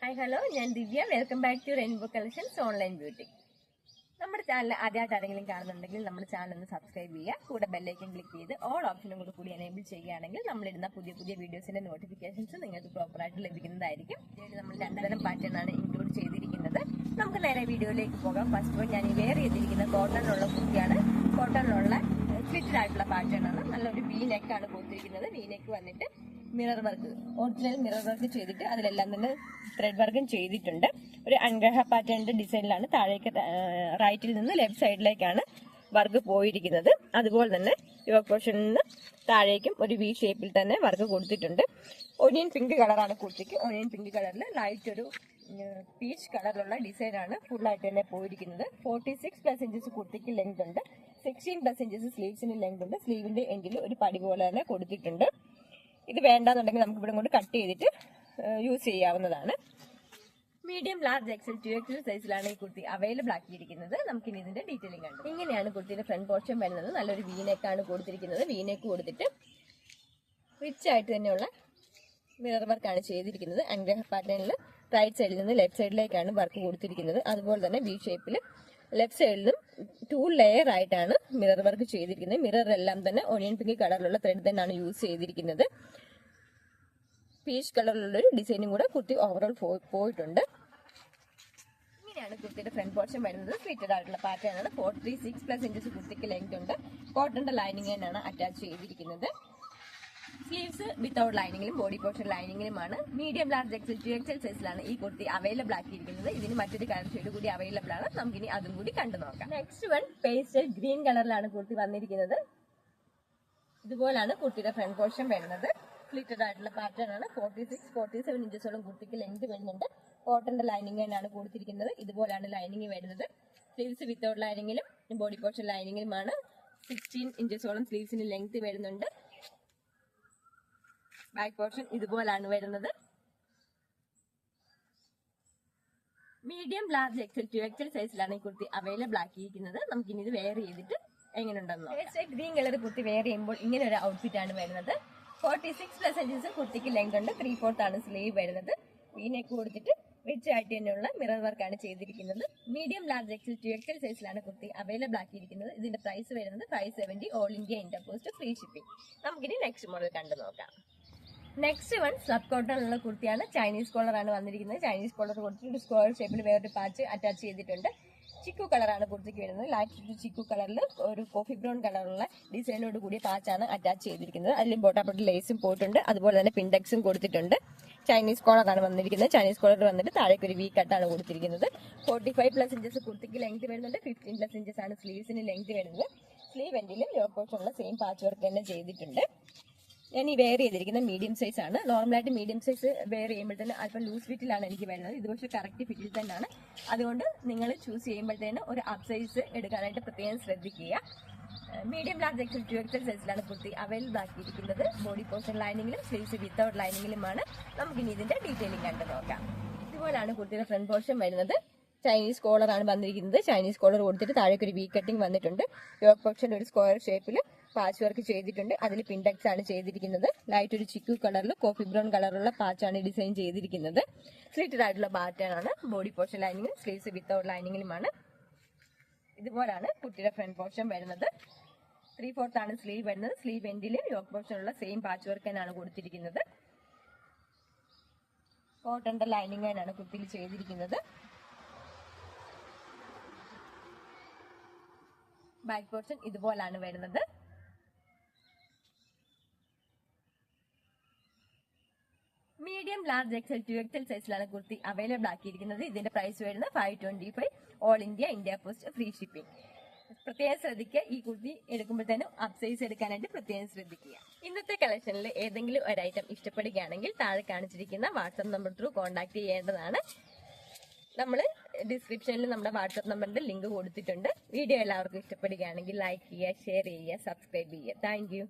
Hi hello, ഞാൻ Divya. Welcome back to rainbow collections online beauty. നമ്മുടെ channel ആദ്യമായിട്ട് ആരെങ്കിലും കാണുന്നുണ്ടെങ്കിൽ നമ്മുടെ ചാനൽ ഒന്ന് സബ്സ്ക്രൈബ് ചെയ്യുക. കൂടെ ബെല്ലൈക്കൻ ക്ലിക്ക് ചെയ്ത് ഓൾ ഓപ്ഷനും കൂടി എനേബിൾ ചെയ്യുകയാണെങ്കിൽ നമ്മളിടുന്ന പുതിയ പുതിയ വീഡിയോസിന്റെ നോട്ടിഫിക്കേഷൻസ് നിങ്ങൾക്ക് പ്രോപ്പറായിട്ട് ലഭിക്കുന്നതായിരിക്കും. നമ്മൾ 2 തരം പാറ്റേൺ ആണ് ഇൻക്ലൂഡ് ചെയ്തിരിക്കുന്നത്. നമുക്ക് നേരെ വീഡിയോയിലേക്ക് പോകാം. ഫസ്റ്റ് വൺ ഞാൻ ഈ വെയർ ചെയ്തിരിക്കുന്ന കോട്ടണിലുള്ള കുർത്തിയാണ്. കോട്ടണിലുള്ള സ്ലിറ്റഡ് ആയിട്ടുള്ള പാറ്റേൺ ആണ്. നല്ലൊരു വി നെക്ക് ആണ് കൊടുത്തിരിക്കുന്നത്. വി നെക്ക് വന്നിട്ട് mirror work, original mirror work ചെയ്തിട്ട് അതിലെല്ലാം തന്നെ ത്രെഡ് വർക്കും ചെയ്തിട്ടുണ്ട്. ഒരു അൻഗ്രഹ പാറ്റേണിന്റെ ഡിസൈനിലാണ് താഴേക്ക് റൈറ്റിൽ നിന്ന് ലെഫ്റ്റ് സൈഡിലേക്കാണ് വർക്ക് പോയിരിക്കുന്നത്. അതുപോലെ തന്നെ യോക്ക് പോർഷനിൽ നിന്ന് താഴേക്കും ഒരു വി ഷേപ്പിൽ തന്നെ വർക്ക് കൊടുത്തിട്ടുണ്ട്. ഒനിയൻ പിങ്ക് കളറാണ് കുർത്തിക്ക്. ഒനിയൻ പിങ്ക് കളറിൽ ലൈറ്റ് ഒരു പീച്ച് കളറിലുള്ള ഡിസൈനാണ് ഫുള്ളായിട്ട് തന്നെ പോയിരിക്കുന്നത്. 46+ ഇഞ്ചസ് കുർത്തിക്ക് ലെങ്ത് ഉണ്ട്. 16+ ഇഞ്ചസ് സ്ലീവ്സിന് ലെങ്ത് ഉണ്ട്. സ്ലീവിന്റെ എൻഡിൽ ഒരു പടി പോലെ തന്നെ കൊടുത്തിട്ടുണ്ട്. ഇത് വേണ്ടാന്നുണ്ടെങ്കിൽ നമുക്ക് ഇവിടെ കൊണ്ട് കട്ട് ചെയ്തിട്ട് യൂസ് ചെയ്യാവുന്നതാണ്. മീഡിയം, ലാർജ്, എക്സൽ, 2XL സൈസിലാണ് ഈ കുർത്തി അവൈലബിൾ ആക്കിയിരിക്കുന്നത്. നമുക്കിനി ഇതിന്റെ ഡീറ്റെയിലിംഗ് കണ്ടു. ഇങ്ങനെയാണ് കുർത്തിയുടെ ഫ്രണ്ട് പോർഷൻ വരുന്നത്. നല്ലൊരു വീനെക്കാണ് കൊടുത്തിരിക്കുന്നത്. വീനെക്ക് കൊടുത്തിട്ട് റിച്ച് ആയിട്ട് തന്നെയുള്ള മിറർ വർക്കാണ് ചെയ്തിരിക്കുന്നത്. അൻഗ്രഹ പാറ്റേണിൽ റൈറ്റ് സൈഡിൽ നിന്ന് ലെഫ്റ്റ് സൈഡിലേക്കാണ് വർക്ക് കൊടുത്തിരിക്കുന്നത്. അതുപോലെ തന്നെ വി ഷേപ്പിൽ ലെഫ്റ്റ് സൈഡിലും 2 ലെയർ ആയിട്ടാണ് മിറർ വർക്ക് ചെയ്തിരിക്കുന്നത്. മിറർ എല്ലാം തന്നെ ഒനിയൻ പിങ്ക് കളറിലുള്ള ത്രെഡ് തന്നെയാണ് യൂസ് ചെയ്തിരിക്കുന്നത്. പീച്ച് കളറിലുള്ള ഒരു ഡിസൈനും കൂടെ കുർത്തി ഓവറോൾ പോയിട്ടുണ്ട്. ഇങ്ങനെയാണ് കുർത്തിയുടെ ഫ്രണ്ട് പോർഷൻ വരുന്നത്. സ്ലിറ്റഡ് ആയിട്ടുള്ള പാറ്റേൺ ആണ്. 46+ ഇഞ്ചസ് കുർത്തിക്ക് ലെങ്ത് ഉണ്ട്. കോട്ടന്റെ ലൈനിങ് തന്നെയാണ് അറ്റാച്ച് ചെയ്തിരിക്കുന്നത്. സ്ലീവ്സ് വിത്തൗട്ട് ലൈനിങ്ങിലും ബോഡി പോർഷൻ ലൈനിങ്ങിലുമാണ്. മീഡിയം, ലാർജ്, എക്സൽ, 2XL സൈസിലാണ് ഈ കുർത്തി അവൈലബിൾ ആക്കിയിരിക്കുന്നത്. ഇതിന് മറ്റൊരു കളർ ഷെയ്ഡ് കൂടി അവൈലബിൾ ആണ്. നമുക്കിനി അതും കൂടി കണ്ടു നോക്കാം. നെക്സ്റ്റ് വൺ പേസ്റ്റൽ ഗ്രീൻ കളറിലാണ് കുർത്തി വന്നിരിക്കുന്നത്. ഇതുപോലാണ് കുർത്തിയുടെ ഫ്രണ്ട് പോർഷൻ വരുന്നത്. സ്ലിറ്റഡ് ആയിട്ടുള്ള പാറ്റേൺ ആണ്. 46-47 ഇഞ്ചസോളം കുർത്തിക്ക് ലെങ്ത് വരുന്നുണ്ട്. കോട്ടന്റെ ലൈനിങ് തന്നെയാണ് കൊടുത്തിരിക്കുന്നത്. ഇതുപോലാണ് ലൈനിങ് വരുന്നത്. സ്ലീവ്സ് വിത്തൗട്ട് ലൈനിങ്ങിലും ബോഡി പോർഷൻ ലൈനിങ്ങിലുമാണ്. 16 ഇഞ്ചസോളം സ്ലീവ്സിന് ലെങ്ത് വരുന്നുണ്ട്. ബാക്ക് പോർഷൻ ഇതുപോലാണ് വരുന്നത്. മീഡിയം, ലാർജ്, എക്സൽ, 2XL സൈസിലാണ് ഈ കുർത്തി അവൈലബിൾ ആക്കിയിരിക്കുന്നത്. നമുക്കിനി ഇത് വെയർ ചെയ്തിട്ട് എങ്ങനെയുണ്ടെന്ന് നോക്കാം. ഗ്രീൻ കളർ കുർത്തി വെയർ ചെയ്യുമ്പോൾ ഇങ്ങനെ ഒരു ഔട്ട്ഫിറ്റ് ആണ് വരുന്നത്. 46+ ഇഞ്ചസ് കുർത്തിക്ക് ലെങ്ത് ഉണ്ട്. 3/4 ആണ് സ്ലീവ് വരുന്നത്. വീനെക്ക് കൊടുത്തിട്ട് റിച്ച് ആയിട്ട് തന്നെയുള്ള മിറർ വർക്കാണ് ചെയ്തിരിക്കുന്നത്. മീഡിയം, ലാർജ്, എക്സൽ, 2XL സൈസിലാണ് കുർത്തി അവൈലബിൾ ആക്കിയിരിക്കുന്നത്. ഇതിന്റെ പ്രൈസ് വരുന്നത് 570, all India Inter post free shipping. നമുക്കിനി നെക്സ്റ്റ് മോഡൽ കണ്ടു നോക്കാം. നെക്സ്റ്റ് വൺ സ്ലബ് കോട്ടണിലുള്ള കുർത്തിയാണ്. ചൈനീസ് കോളർ ആണ് വന്നിരിക്കുന്നത്. ചൈനീസ് കോളർ കൊടുത്തിട്ട് ഒരു സ്ക്വയർ ഷേപ്പിൽ വേറൊരു പാച്ച് അറ്റാച്ച് ചെയ്തിട്ടുണ്ട്. ചിക്കു കളറാണ് കുർത്തിക്ക് വരുന്നത്. ലൈറ്റ് ചിക്കു കളറിൽ ഒരു കോഫി ബ്രൗൺ കളറുള്ള ഡിസൈനോട് കൂടിയ പാച്ചാണ് അറ്റാച്ച് ചെയ്തിരിക്കുന്നത്. അതിൽ ബോട്ടാപ്പട്ട് ലേസും പോയിട്ടുണ്ട്. അതുപോലെ തന്നെ പിൻഡെക്സും കൊടുത്തിട്ടുണ്ട്. ചൈനീസ് കോളറാണ് വന്നിരിക്കുന്നത്. ചൈനീസ് കോളർ വന്നിട്ട് താഴേക്ക് ഒരു വി കട്ടാണ് കൊടുത്തിരിക്കുന്നത്. 45+ ഇഞ്ചസ് കുർത്തിക്ക് ലെങ്ത് വരുന്നുണ്ട്. 15+ ഇഞ്ചസ് ആണ് സ്ലീവ്സിന് ലെങ്ത് വരുന്നത്. സ്ലീവ് എൻഡിലും യോക്ക് പോർഷനുള്ള സെയിം പാച്ച് വർക്ക് തന്നെ ചെയ്തിട്ടുണ്ട്. ഞാൻ ഈ വെയർ ചെയ്തിരിക്കുന്ന മീഡിയം സൈസ് ആണ്. നോർമലായിട്ട് മീഡിയം സൈസ് വെയർ ചെയ്യുമ്പോഴത്തേന് അല്പം ലൂസ് ഫിറ്റിലാണ് എനിക്ക് വരുന്നത്. ഇത് പക്ഷേ കറക്റ്റ് ഫിറ്റിൽ തന്നെയാണ്. അതുകൊണ്ട് നിങ്ങൾ ചൂസ് ചെയ്യുമ്പോഴത്തേന് ഒരു അപ്പ് സൈസ് എടുക്കാനായിട്ട് പ്രത്യേകം ശ്രദ്ധിക്കുക. മീഡിയം, ലാർജ്, എക്സൽ, 2XL സൈസിലാണ് കുർത്തി അവൈലബിൾ ആക്കിയിരിക്കുന്നത്. ബോഡി പോർഷൻ ലൈനിങ്ങിലും സ്ലീവ്സ് വിത്തൗട്ട് ലൈനിങ്ങിലുമാണ്. നമുക്കിനി ഇതിന്റെ ഡീറ്റെയിലിംഗ് കണ്ടു നോക്കാം. ഇതുപോലാണ് കുർത്തിയുടെ ഫ്രണ്ട് പോർഷൻ വരുന്നത്. ചൈനീസ് കോളർ ആണ് വന്നിരിക്കുന്നത്. ചൈനീസ് കോളർ കൊടുത്തിട്ട് താഴേക്ക് ഒരു വി കട്ടിംഗ് വന്നിട്ടുണ്ട്. യോക്ക് പോർഷൻ ഒരു സ്ക്വയർ ഷേപ്പിൽ പാച്ച് വർക്ക് ചെയ്തിട്ടുണ്ട്. അതിൽ പിൻഡെക്സ് ആണ് ചെയ്തിരിക്കുന്നത്. ലൈറ്റ് ഒരു ചിക്കു കളറിൽ കോഫി ബ്രൗൺ കളറുള്ള പാച്ചാണ് ഡിസൈൻ ചെയ്തിരിക്കുന്നത്. സ്ലിറ്റഡ് ആയിട്ടുള്ള പാറ്റേൺ ആണ്. ബോഡി പോർഷൻ ലൈനിങ്ങും സ്ലീവ്സ് വിത്തൗട്ട് ലൈനിങ്ങിലുമാണ്. ഇതുപോലാണ് കുട്ടിയുടെ ഫ്രണ്ട് പോർഷൻ വരുന്നത്. 3/4 ആണ് സ്ലീവ് വരുന്നത്. സ്ലീവ് എൻഡിലും യോക്ക് പോർഷനുള്ള സെയിം പാച്ച് വർക്ക് തന്നെയാണ് കൊടുത്തിരിക്കുന്നത്. കോട്ടന്റെ ലൈനിങ് തന്നെയാണ് കുട്ടിയിൽ ചെയ്തിരിക്കുന്നത്. ബാക്ക് പോർഷൻ ഇതുപോലാണ് വരുന്നത്. മീഡിയം, ലാർജ്, എക്സൽ, 2XL സൈസിലാണ് കുർത്തി അവൈലബിൾ ആക്കിയിരിക്കുന്നത്. ഇതിന്റെ പ്രൈസ് വരുന്നത് 525, all India India post free shipping. പ്രത്യേകം ശ്രദ്ധിക്കുക. ഈ കുർത്തി എടുക്കുമ്പോഴത്തേനും അപ്പ് സൈസ് എടുക്കാനായിട്ട് പ്രത്യേകം ശ്രദ്ധിക്കുക. ഇന്നത്തെ കളക്ഷനിൽ ഏതെങ്കിലും ഒരു ഐറ്റം ഇഷ്ടപ്പെടുകയാണെങ്കിൽ താഴെ കാണിച്ചിരിക്കുന്ന വാട്സ്ആപ്പ് നമ്പർ ത്രൂ കോൺടാക്ട് ചെയ്യേണ്ടതാണ്. നമ്മൾ ഡിസ്ക്രിപ്ഷനിൽ നമ്മുടെ വാട്സ്ആപ്പ് നമ്പറിന്റെ ലിങ്ക് കൊടുത്തിട്ടുണ്ട്. വീഡിയോ എല്ലാവർക്കും ഇഷ്ടപ്പെടുകയാണെങ്കിൽ ലൈക്ക് ചെയ്യുക, ഷെയർ ചെയ്യുക, സബ്സ്ക്രൈബ് ചെയ്യുക. Thank you.